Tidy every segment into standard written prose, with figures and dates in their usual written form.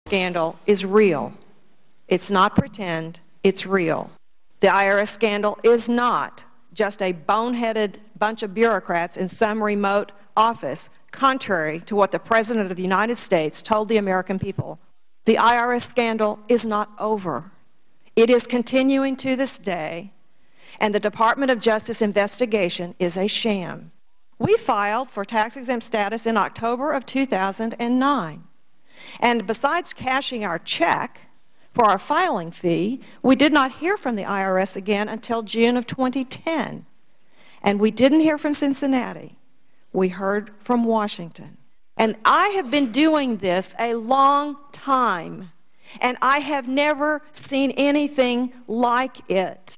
scandal is real. It's not pretend, it's real. The IRS scandal is not just a boneheaded bunch of bureaucrats in some remote office, contrary to what the President of the United States told the American people. The IRS scandal is not over. It is continuing to this day, and the Department of Justice investigation is a sham. We filed for tax-exempt status in October of 2009. And besides cashing our check for our filing fee, we did not hear from the IRS again until June of 2010. And we didn't hear from Cincinnati. We heard from Washington. And I have been doing this a long time, and I have never seen anything like it.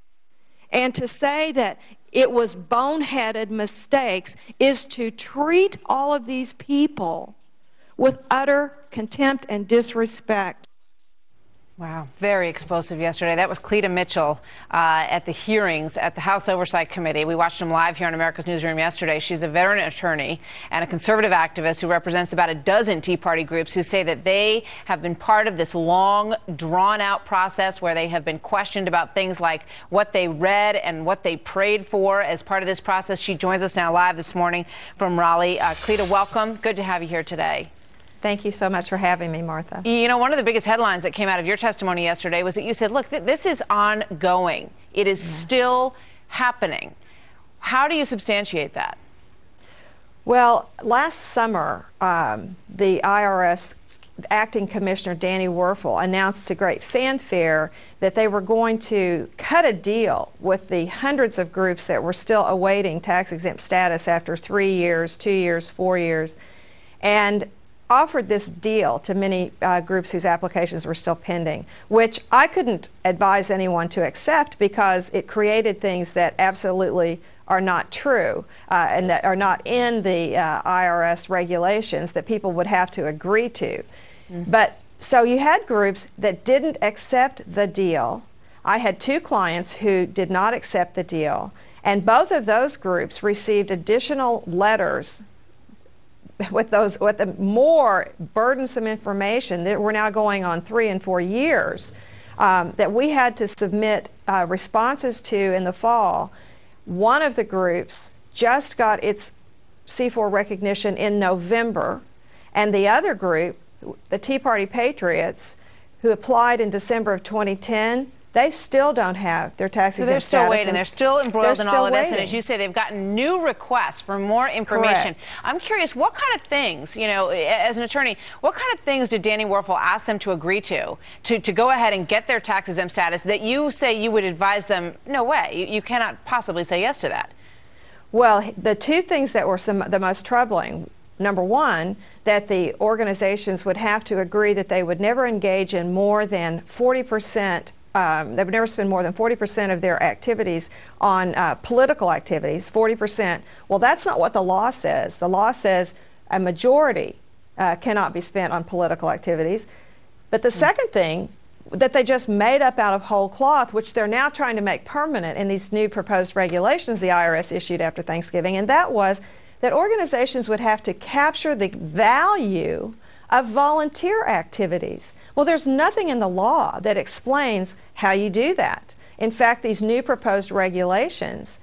And to say that it was boneheaded mistakes is to treat all of these people with utter contempt and disrespect. Wow, very explosive yesterday. That was Cleta Mitchell at the hearings at the House Oversight Committee. We watched them live here on America's Newsroom yesterday. She's a veteran attorney and a conservative activist who represents about a dozen Tea Party groups who say that they have been part of this long, drawn-out process where they have been questioned about things like what they read and what they prayed for as part of this process. She joins us now live this morning from Raleigh. Cleta, welcome. Good to have you here today. Thank you so much for having me, Martha. You know, one of the biggest headlines that came out of your testimony yesterday was that you said, look, this is ongoing. It is still happening. How do you substantiate that? Well, last summer, the IRS Acting Commissioner Danny Werfel announced to great fanfare that they were going to cut a deal with the hundreds of groups that were still awaiting tax-exempt status after 3 years, 2 years, 4 years, and offered this deal to many groups whose applications were still pending, which I couldn't advise anyone to accept because it created things that absolutely are not true and that are not in the IRS regulations that people would have to agree to. But so you had groups that didn't accept the deal. I had 2 clients who did not accept the deal, and both of those groups received additional letters with the more burdensome information that we're now going on 3 and 4 years that we had to submit responses to in the fall. One of the groups just got its C4 recognition in November, and the other group, the Tea Party Patriots, who applied in December of 2010, they still don't have their tax-exempt status. So they're still waiting. They're still embroiled in all of this. Waiting. And as you say, they've gotten new requests for more information. Correct. I'm curious, what kind of things, you know, as an attorney, what kind of things did Danny Werfel ask them to agree to go ahead and get their tax-exempt status that you say you would advise them, no way, you cannot possibly say yes to that? Well, the 2 things that were the most troubling, number one, that the organizations would have to agree that they would never engage in more than 40%. They would never spend more than 40% of their activities on political activities, 40%. Well, that's not what the law says. The law says a majority cannot be spent on political activities. But the second thing that they just made up out of whole cloth, which they're now trying to make permanent in these new proposed regulations the IRS issued after Thanksgiving, and that was that organizations would have to capture the value of volunteer activities. Well, there's nothing in the law that explains how you do that. In fact, these new proposed regulations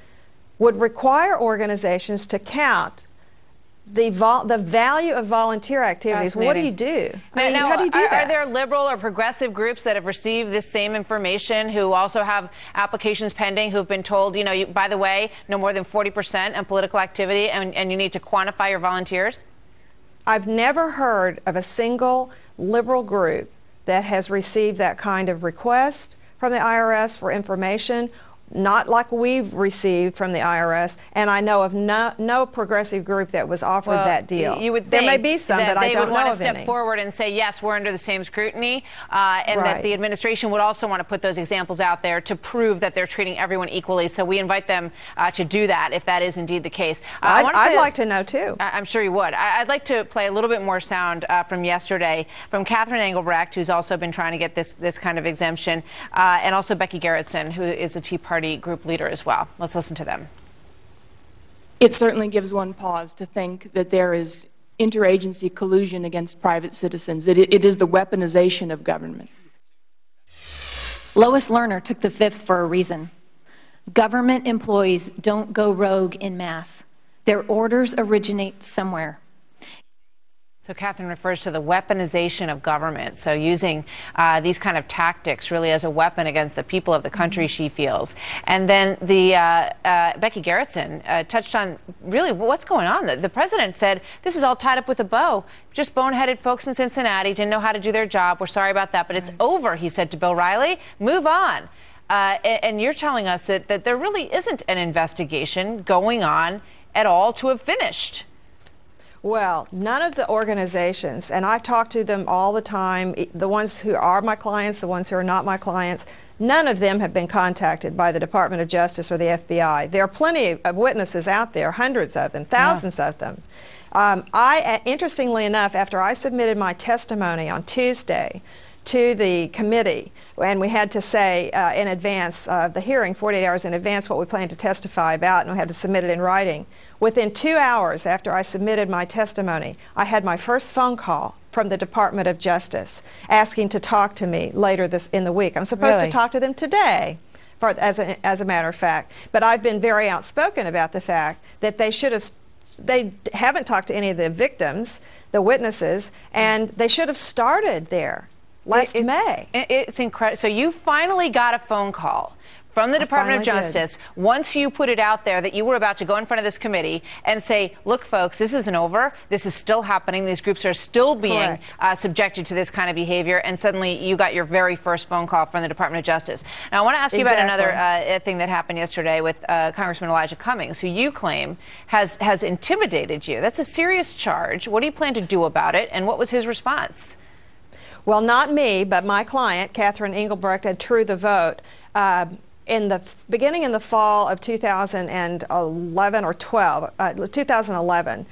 would require organizations to count the value of volunteer activities. What do you do? Now, how do you do that? Are there liberal or progressive groups that have received this same information who also have applications pending who have been told, you know, by the way, no more than 40% on political activity and you need to quantify your volunteers? I've never heard of a single liberal group that has received that kind of request from the IRS for information, not like we've received from the IRS, and I know of no progressive group that was offered that deal. You would think there may be some, but I don't know of any. They would want to step forward and say, yes, we're under the same scrutiny, and that the administration would also want to put those examples out there to prove that they're treating everyone equally. So we invite them to do that if that is indeed the case. I'd like to know, too. I'm sure you would. I'd like to play a little bit more sound from yesterday from Catherine Engelbrecht, who's also been trying to get this kind of exemption, and also Becky Gerritsen, who is a Tea Party group leader as well. Let's listen to them. It certainly gives one pause to think that there is interagency collusion against private citizens. It is the weaponization of government. Lois Lerner took the fifth for a reason. Government employees don't go rogue in mass. Their orders originate somewhere. So Catherine refers to the weaponization of government, so using these kind of tactics really as a weapon against the people of the country, she feels. And then the Becky Garrettson touched on really what's going on. The president said this is all tied up with a bow. Just boneheaded folks in Cincinnati didn't know how to do their job. We're sorry about that, but it's over, he said to Bill Riley. Move on. And you're telling us that there really isn't an investigation going on at all to have finished. Well, none of the organizations, and I talk to them all the time, the ones who are my clients, the ones who are not my clients, none of them have been contacted by the Department of Justice or the FBI. There are plenty of witnesses out there, hundreds of them, thousands of them. Interestingly enough, after I submitted my testimony on Tuesday to the committee, and we had to say in advance of the hearing, 48 hours in advance, what we planned to testify about, and we had to submit it in writing. Within 2 hours after I submitted my testimony, I had my first phone call from the Department of Justice asking to talk to me later in the week. I'm supposed to talk to them today, as a matter of fact. But I've been very outspoken about the fact that they haven't talked to any of the victims, the witnesses, and they should have started there. Last May. It's incredible. So you finally got a phone call from the Department of Justice once you put it out there that you were about to go in front of this committee and say, look, folks, this isn't over. This is still happening. These groups are still being subjected to this kind of behavior. And suddenly you got your very first phone call from the Department of Justice. Now, I want to ask you about another thing that happened yesterday with Congressman Elijah Cummings, who you claim has intimidated you. That's a serious charge. What do you plan to do about it? And what was his response? Well, not me, but my client, Catherine Engelbrecht, at True the Vote, beginning in the fall of 2011 or 2011,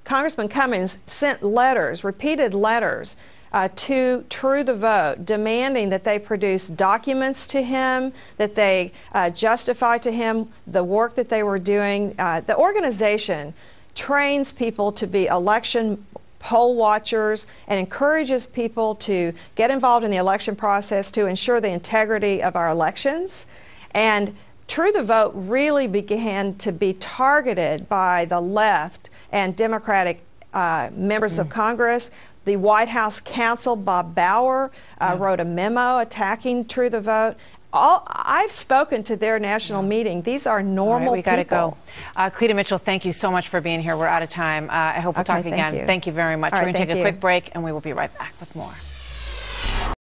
Congressman Cummings sent letters, repeated letters, to True the Vote, demanding that they produce documents to him, that they justify to him the work that they were doing. The organization trains people to be election poll watchers and encourages people to get involved in the election process to ensure the integrity of our elections. And True the Vote really began to be targeted by the left and Democratic members of Congress. The White House counsel, Bob Bauer, wrote a memo attacking True the Vote. I've spoken to their national meeting. These are normal people. We got to go. Cleta Mitchell, thank you so much for being here. We're out of time. I hope we'll talk again. Thank you very much. We're going to take a quick break, and we will be right back with more.